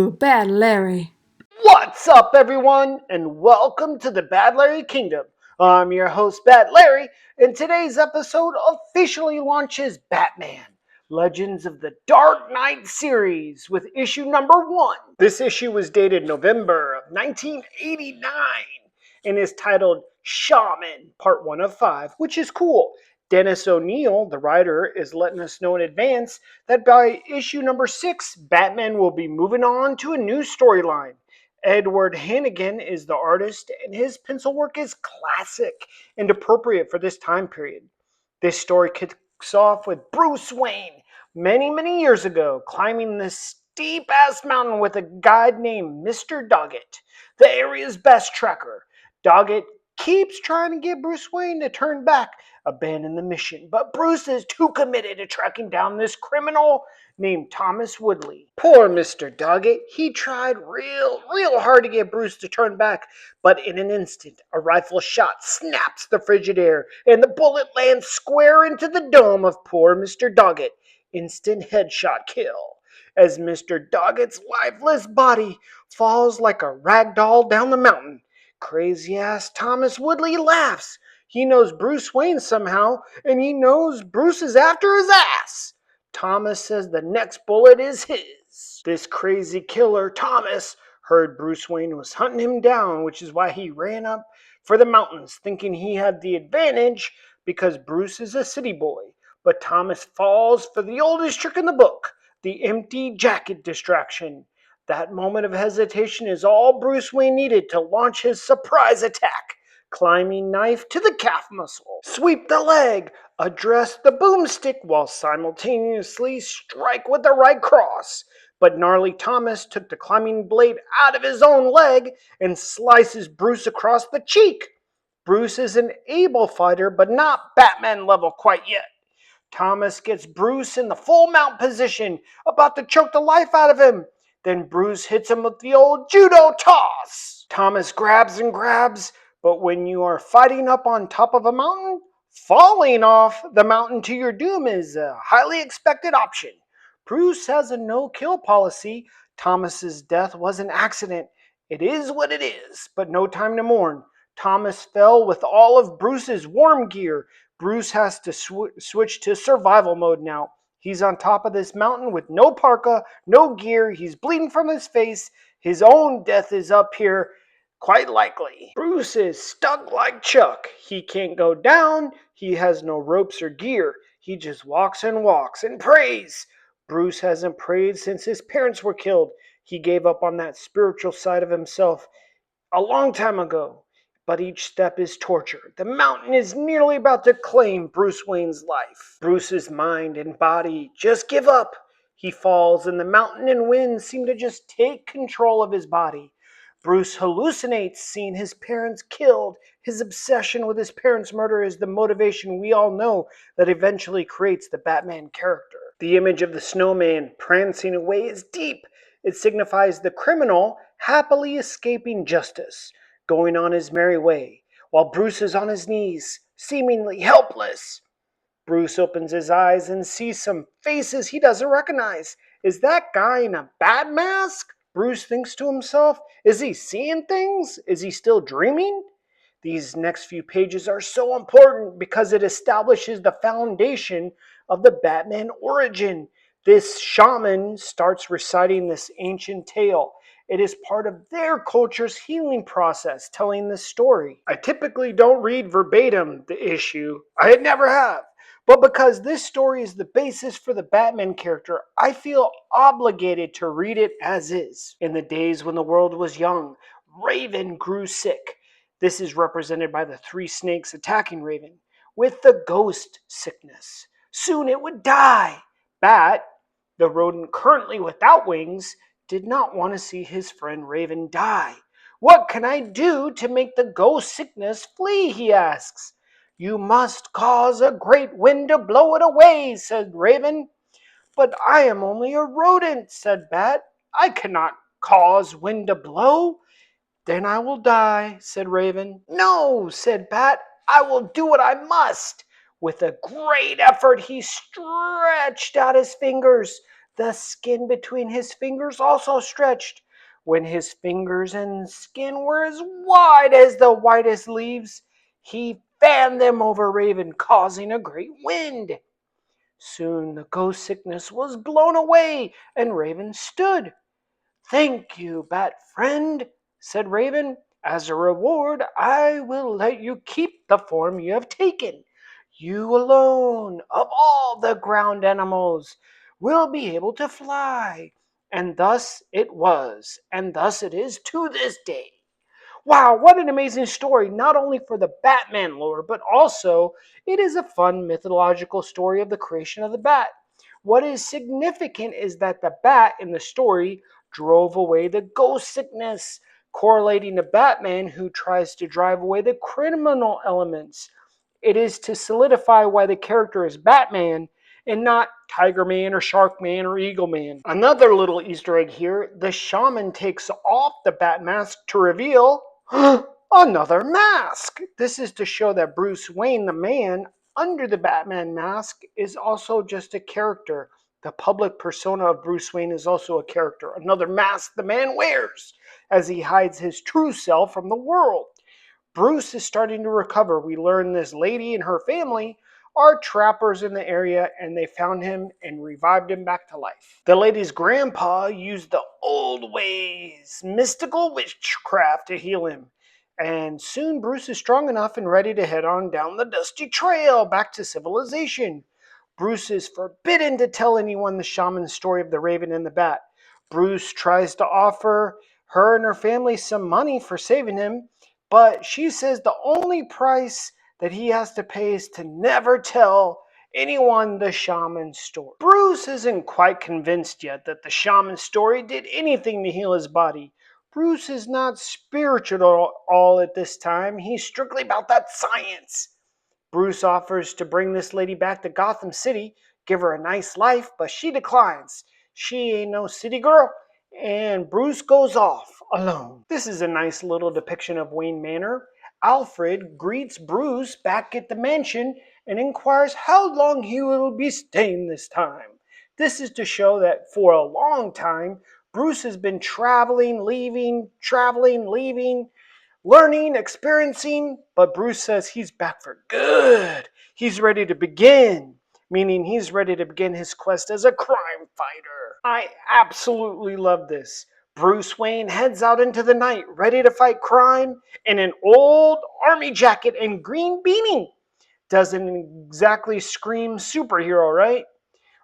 to Bad Larry. What's up, everyone, and welcome to the Bad Larry Kingdom. I'm your host, Bad Larry, and today's episode officially launches Batman Legends of the Dark Knight series with issue number 1. This issue was dated November of 1989 and is titled Shaman, Part 1 of 5, which is cool. Dennis O'Neil, the writer, is letting us know in advance that by issue number 6, Batman will be moving on to a new storyline. Edward Hannigan is the artist, and his pencil work is classic and appropriate for this time period. This story kicks off with Bruce Wayne many years ago climbing this steep ass mountain with a guide named Mr. Doggett, the area's best trekker. Doggett keeps trying to get Bruce Wayne to turn back, abandon the mission, but Bruce is too committed to tracking down this criminal named Thomas Woodley. Poor Mr. Doggett, he tried real hard to get Bruce to turn back, but in an instant, a rifle shot snaps the frigid air, and the bullet lands square into the dome of poor Mr. Doggett. Instant headshot kill, as Mr. Doggett's lifeless body falls like a rag doll down the mountain. Crazy-ass Thomas Woodley laughs. He knows Bruce Wayne somehow, and he knows Bruce is after his ass. Thomas says the next bullet is his. This crazy killer, Thomas, heard Bruce Wayne was hunting him down, which is why he ran up for the mountains, thinking he had the advantage because Bruce is a city boy. But Thomas falls for the oldest trick in the book, the empty jacket distraction. That moment of hesitation is all Bruce Wayne needed to launch his surprise attack. Climbing knife to the calf muscle, sweep the leg, address the boomstick while simultaneously strike with the right cross. But gnarly Thomas took the climbing blade out of his own leg and slices Bruce across the cheek. Bruce is an able fighter, but not Batman level quite yet. Thomas gets Bruce in the full mount position, about to choke the life out of him. Then Bruce hits him with the old judo toss. Thomas grabs and grabs, but when you are fighting up on top of a mountain, falling off the mountain to your doom is a highly expected option. Bruce has a no-kill policy. Thomas's death was an accident. It is what it is, but no time to mourn. Thomas fell with all of Bruce's warm gear. Bruce has to switch to survival mode now. He's on top of this mountain with no parka, no gear. He's bleeding from his face. His own death is up here, quite likely. Bruce is stuck like Chuck. He can't go down. He has no ropes or gear. He just walks and prays. Bruce hasn't prayed since his parents were killed. He gave up on that spiritual side of himself a long time ago. But each step is torture. The mountain is nearly about to claim Bruce Wayne's life. Bruce's mind and body just give up. He falls, and the mountain and wind seem to just take control of his body. Bruce hallucinates seeing his parents killed. His obsession with his parents' murder is the motivation we all know that eventually creates the Batman character. The image of the snowman prancing away is deep. It signifies the criminal happily escaping justice, going on his merry way, while Bruce is on his knees, seemingly helpless. Bruce opens his eyes and sees some faces he doesn't recognize. Is that guy in a bat mask? Bruce thinks to himself. Is he seeing things? Is he still dreaming? These next few pages are so important because it establishes the foundation of the Batman origin. This shaman starts reciting this ancient tale. It is part of their culture's healing process, telling this story. I typically don't read verbatim the issue. I never have. But because this story is the basis for the Batman character, I feel obligated to read it as is. In the days when the world was young, Raven grew sick. This is represented by the 3 snakes attacking Raven with the ghost sickness. Soon it would die. Bat, the rodent currently without wings, did not want to see his friend Raven die. What can I do to make the ghost sickness flee, he asks. You must cause a great wind to blow it away, said Raven. But I am only a rodent, said Bat. I cannot cause wind to blow. Then I will die, said Raven. No, said Bat, I will do what I must. With a great effort, he stretched out his fingers. The skin between his fingers also stretched. When his fingers and skin were as wide as the whitest leaves, he fanned them over Raven, causing a great wind. Soon the ghost sickness was blown away, and Raven stood. "Thank you, Bat friend," said Raven. "As a reward, I will let you keep the form you have taken. You alone, of all the ground animals, will be able to fly." And thus it was, and thus it is to this day. Wow, what an amazing story, not only for the Batman lore, but also it is a fun mythological story of the creation of the bat. What is significant is that the bat in the story drove away the ghost sickness, correlating to Batman, who tries to drive away the criminal elements. It is to solidify why the character is Batman and not Tiger Man or Shark Man or Eagle Man. Another little Easter egg here, the shaman takes off the bat mask to reveal another mask. This is to show that Bruce Wayne, the man under the Batman mask, is also just a character. The public persona of Bruce Wayne is also a character, another mask the man wears as he hides his true self from the world. Bruce is starting to recover. We learn this lady and her family are trappers in the area, and they found him and revived him back to life. The lady's grandpa used the old ways, mystical witchcraft, to heal him. And soon Bruce is strong enough and ready to head on down the dusty trail back to civilization. Bruce is forbidden to tell anyone the shaman's story of the raven and the bat. Bruce tries to offer her and her family some money for saving him, but she says the only price that he has to pay is to never tell anyone the shaman's story. Bruce isn't quite convinced yet that the shaman's story did anything to heal his body. Bruce is not spiritual at all at this time. He's strictly about that science. Bruce offers to bring this lady back to Gotham City, give her a nice life, but she declines. She ain't no city girl, and Bruce goes off alone. This is a nice little depiction of Wayne Manor. Alfred greets Bruce back at the mansion and inquires how long he will be staying this time. This is to show that for a long time, Bruce has been traveling, leaving, learning, experiencing, but Bruce says he's back for good. He's ready to begin, meaning he's ready to begin his quest as a crime fighter. I absolutely love this. Bruce Wayne heads out into the night, ready to fight crime in an old army jacket and green beanie. Doesn't exactly scream superhero, right?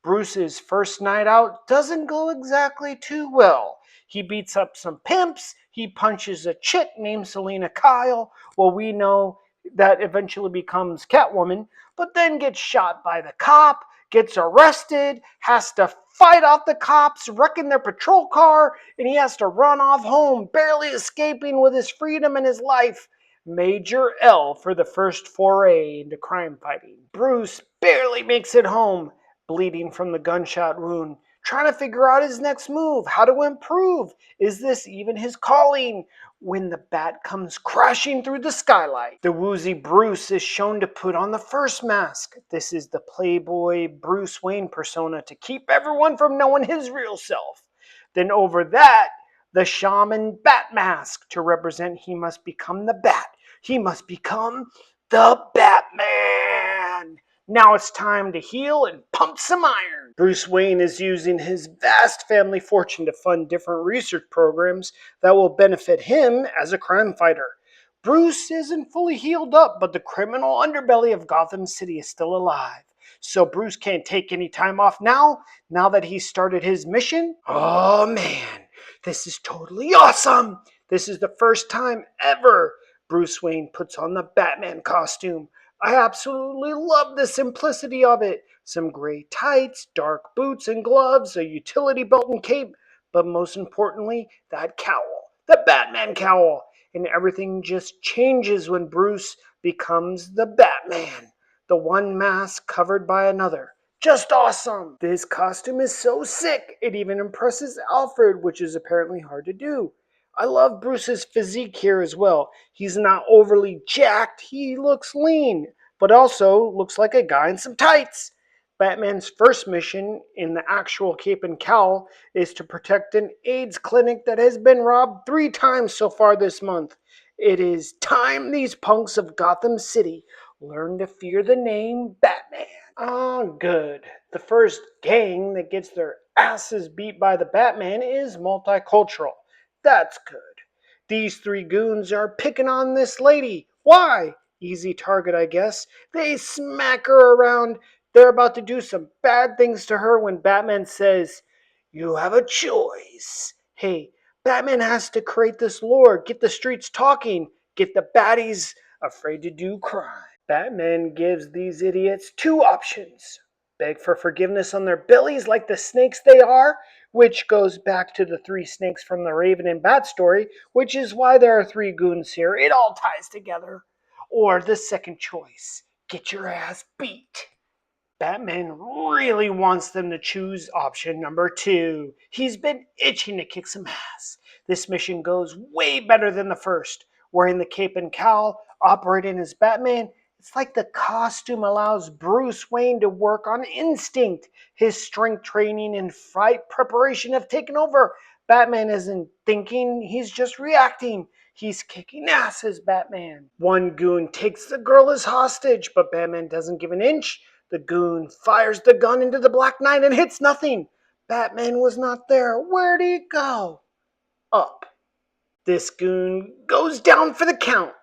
Bruce's first night out doesn't go exactly too well. He beats up some pimps, he punches a chick named Selena Kyle, well, we know that eventually becomes Catwoman, but then gets shot by the cop, gets arrested, has to fight off the cops, wrecking their patrol car, and he has to run off home, barely escaping with his freedom and his life. Major L for the first foray into crime fighting. Bruce barely makes it home, bleeding from the gunshot wound, trying to figure out his next move, how to improve. Is this even his calling? When the bat comes crashing through the skylight, the woozy Bruce is shown to put on the first mask. This is the playboy Bruce Wayne persona to keep everyone from knowing his real self. Then over that, the shaman bat mask to represent he must become the bat. He must become the Batman. Now it's time to heal and pump some iron. Bruce Wayne is using his vast family fortune to fund different research programs that will benefit him as a crime fighter. Bruce isn't fully healed up, but the criminal underbelly of Gotham City is still alive. So Bruce can't take any time off now that he's started his mission. Oh man, this is totally awesome. This is the first time ever Bruce Wayne puts on the Batman costume. I absolutely love the simplicity of it. Some gray tights, dark boots and gloves, a utility belt and cape, but most importantly, that cowl, the Batman cowl. And everything just changes when Bruce becomes the Batman. The one mask covered by another. Just awesome! This costume is so sick, it even impresses Alfred, which is apparently hard to do. I love Bruce's physique here as well. He's not overly jacked, he looks lean, but also looks like a guy in some tights. Batman's first mission in the actual Cape and Cowl is to protect an AIDS clinic that has been robbed 3 times so far this month. It is time these punks of Gotham City learn to fear the name Batman. Ah, good. The first gang that gets their asses beat by the Batman is multicultural. That's good. These 3 goons are picking on this lady. Why? Easy target, I guess. They smack her around. They're about to do some bad things to her when Batman says, "You have a choice." Hey, Batman has to create this lore, get the streets talking, get the baddies afraid to do crime. Batman gives these idiots 2 options: beg for forgiveness on their bellies like the snakes they are, which goes back to the 3 snakes from the Raven and Bat story, which is why there are 3 goons here. It all ties together. Or the second choice: get your ass beat. Batman really wants them to choose option number 2. He's been itching to kick some ass. This mission goes way better than the first. Wearing the cape and cowl, operating as Batman, it's like the costume allows Bruce Wayne to work on instinct. His strength training and fight preparation have taken over. Batman isn't thinking, he's just reacting. He's kicking ass as Batman. One goon takes the girl as hostage, but Batman doesn't give an inch. The goon fires the gun into the Black Knight and hits nothing. Batman was not there. Where'd he go? Up. This goon goes down for the count,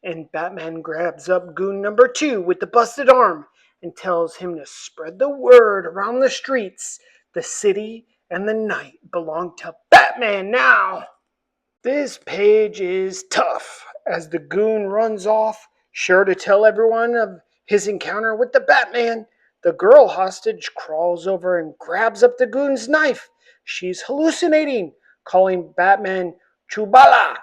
and Batman grabs up goon number 2 with the busted arm and tells him to spread the word around the streets. The city and the night belong to Batman now. This page is tough as the goon runs off, sure to tell everyone of his encounter with the Batman. The girl hostage crawls over and grabs up the goon's knife. She's hallucinating, calling Batman Chubala.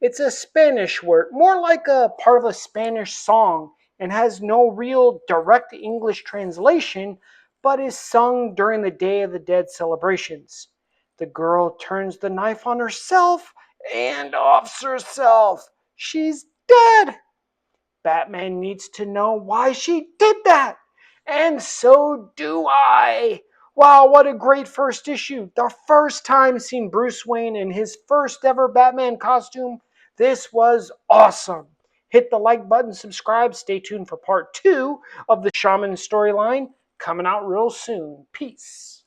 It's a Spanish word, more like a part of a Spanish song, and has no real direct English translation, but is sung during the Day of the Dead celebrations. The girl turns the knife on herself and offs herself. She's dead. Batman needs to know why she did that. And so do I. Wow, what a great first issue. The first time seeing Bruce Wayne in his first ever Batman costume. This was awesome. Hit the like button, subscribe, stay tuned for part 2 of the Shaman storyline coming out real soon. Peace.